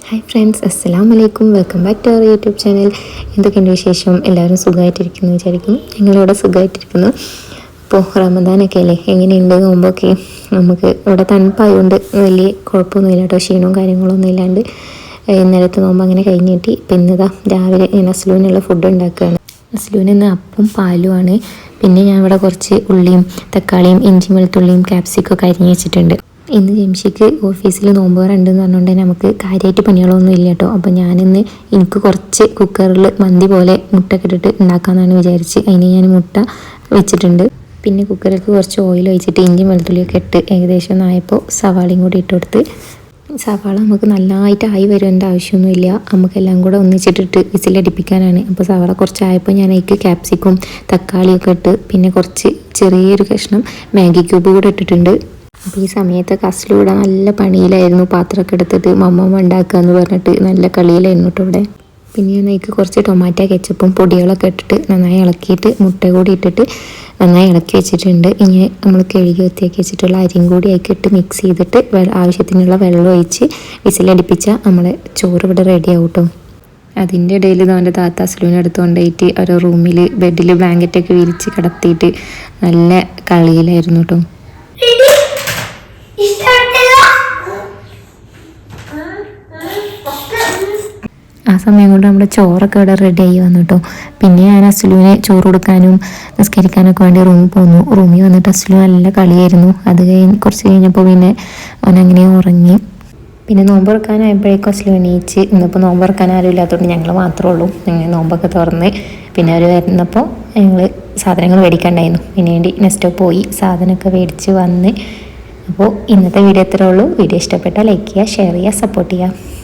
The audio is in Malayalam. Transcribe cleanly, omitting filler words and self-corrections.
ഹായ് ഫ്രണ്ട്സ്, അസ്സലാമു അലൈക്കും. Welcome back to our YouTube channel. എന്തൊക്കെയുണ്ട് വിശേഷം? എല്ലാവരും സുഖമായിട്ടിരിക്കുന്നു വിചാരിക്കുന്നു. ഞങ്ങളിവിടെ സുഖമായിട്ടിരിക്കുന്നു. ഇപ്പോൾ റമദാനൊക്കെ അല്ലേ, എങ്ങനെയുണ്ട് നോമ്പൊക്കെ? നമുക്ക് ഇവിടെ തണുപ്പായതുകൊണ്ട് വലിയ കുഴപ്പമൊന്നുമില്ല കേട്ടോ, ക്ഷീണവും കാര്യങ്ങളൊന്നും ഇല്ലാണ്ട് ഇന്നലത്തെ നോമ്പ് അങ്ങനെ കഴിഞ്ഞ് കിട്ടി. ഇപ്പം ഇന്നതാ രാവിലെ ഞാൻ അസ്ലൂനുള്ള ഫുഡ് ഉണ്ടാക്കുകയാണ്. അസ്ലൂന് ഇന്ന് അപ്പവും പാലുമാണ്. പിന്നെ ഞാൻ ഇവിടെ കുറച്ച് ഉള്ളിയും തക്കാളിയും ഇഞ്ചി വെളുത്തുള്ളിയും ക്യാപ്സിക്കൊക്കെ അരിഞ്ഞ് വെച്ചിട്ടുണ്ട്. ഇന്ന് ജംഷിക്ക് ഓഫീസിൽ നോമ്പുകാരുണ്ടെന്ന് പറഞ്ഞുകൊണ്ട് നമുക്ക് കാര്യമായിട്ട് പണികളൊന്നും ഇല്ല കേട്ടോ. അപ്പോൾ ഞാനിന്ന് എനിക്ക് കുറച്ച് കുക്കറിൽ മന്തി പോലെ മുട്ടയൊക്കെ ഇട്ടിട്ട് ഉണ്ടാക്കാമെന്നാണ് വിചാരിച്ച് അതിന് ഞാൻ മുട്ട വെച്ചിട്ടുണ്ട്. പിന്നെ കുക്കറിലേക്ക് കുറച്ച് ഓയിൽ ഒഴിച്ചിട്ട് ഇഞ്ചി വെളുത്തുള്ളിയൊക്കെ ഇട്ട് ഏകദേശം ഒന്നായപ്പോൾ സവാളയും കൂടി ഇട്ട് കൊടുത്ത്. സവാള നമുക്ക് നല്ലതായിട്ട് ആയി വരേണ്ട ആവശ്യമൊന്നുമില്ല, നമുക്കെല്ലാം കൂടെ ഒന്നിച്ചിട്ടിട്ട് വിസിലടിപ്പിക്കാനാണ്. അപ്പോൾ സവാള കുറച്ചായപ്പോൾ ഞാൻ അതിലേക്ക് ക്യാപ്സിക്കും തക്കാളിയൊക്കെ ഇട്ട് പിന്നെ കുറച്ച് ചെറിയൊരു കഷ്ണം മാഗി ക്യൂബ് കൂടെ ഇട്ടിട്ടുണ്ട്. അപ്പോൾ ഈ സമയത്തൊക്കെ അസ്ലൂടെ നല്ല പണിയിലായിരുന്നു, പാത്രമൊക്കെ എടുത്തിട്ട് മമ്മ ഉണ്ടാക്കുക എന്ന് പറഞ്ഞിട്ട് നല്ല കളിയിലായിരുന്നു കേട്ടോ ഇവിടെ. പിന്നെ ഞാൻ അതിലേക്ക് കുറച്ച് ടൊമാറ്റോ കെച്ചപ്പും പൊടികളൊക്കെ ഇട്ടിട്ട് നന്നായി ഇളക്കിയിട്ട് മുട്ട കൂടി ഇട്ടിട്ട് നന്നായി ഇളക്കി വെച്ചിട്ടുണ്ട്. ഇനി നമ്മൾ കഴുകി വൃത്തിയാക്കി വെച്ചിട്ടുള്ള അരിയും കൂടി അതിലേക്ക് ഇട്ട് മിക്സ് ചെയ്തിട്ട് ആവശ്യത്തിനുള്ള വെള്ളം ഒഴിച്ച് വിസിലടിപ്പിച്ചാൽ നമ്മളെ ചോറ് ഇവിടെ റെഡി ആവും കേട്ടോ. അതിൻ്റെ ഇടയിൽ അവൻ്റെ താത്ത അസ്ലൂനെ എടുത്ത് കൊണ്ടുപോയിട്ട് ഓരോ റൂമിൽ ബെഡിൽ ബ്ലാങ്കറ്റൊക്കെ വിരിച്ച് കിടത്തിയിട്ട് നല്ല കളിയിലായിരുന്നു കേട്ടോ. ആ സമയം കൊണ്ട് നമ്മുടെ ചോറൊക്കെ ഇവിടെ റെഡി ആയി വന്നു കേട്ടോ. പിന്നെ ഞാൻ അസ്ലുവിന് ചോറ് കൊടുക്കാനും നിസ്കരിക്കാനൊക്കെ വേണ്ടി റൂമിൽ പോന്നു. റൂമിൽ വന്നിട്ട് അസ്ലു നല്ല കളിയായിരുന്നു. അത് കുറച്ച് കഴിഞ്ഞപ്പോൾ പിന്നെ അവനങ്ങനെ ഉറങ്ങി. പിന്നെ നോമ്പ് തുറക്കാനായപ്പോഴേക്കും അസ്ലു എണീച്ച്. ഇന്നിപ്പോൾ നോമ്പ് തുറക്കാൻ ആരും ഇല്ലാത്തതുകൊണ്ട് ഞങ്ങൾ മാത്രമേ ഉള്ളൂ. അങ്ങനെ നോമ്പൊക്കെ തുറന്ന് പിന്നെ അവർ വരുന്നപ്പോൾ ഞങ്ങൾ സാധനങ്ങൾ മേടിക്കാണ്ടായിരുന്നു. പിന്നെ വേണ്ടി നെക്സ്റ്റ് പോയി സാധനമൊക്കെ മേടിച്ച് വന്ന്. അപ്പോൾ ഇന്നത്തെ വീഡിയോ ഇത്രേ ഉള്ളൂ. വീഡിയോ ഇഷ്ടപ്പെട്ടാൽ ലൈക്ക് ചെയ്യുക, ഷെയർ ചെയ്യുക, സപ്പോർട്ട് ചെയ്യുക.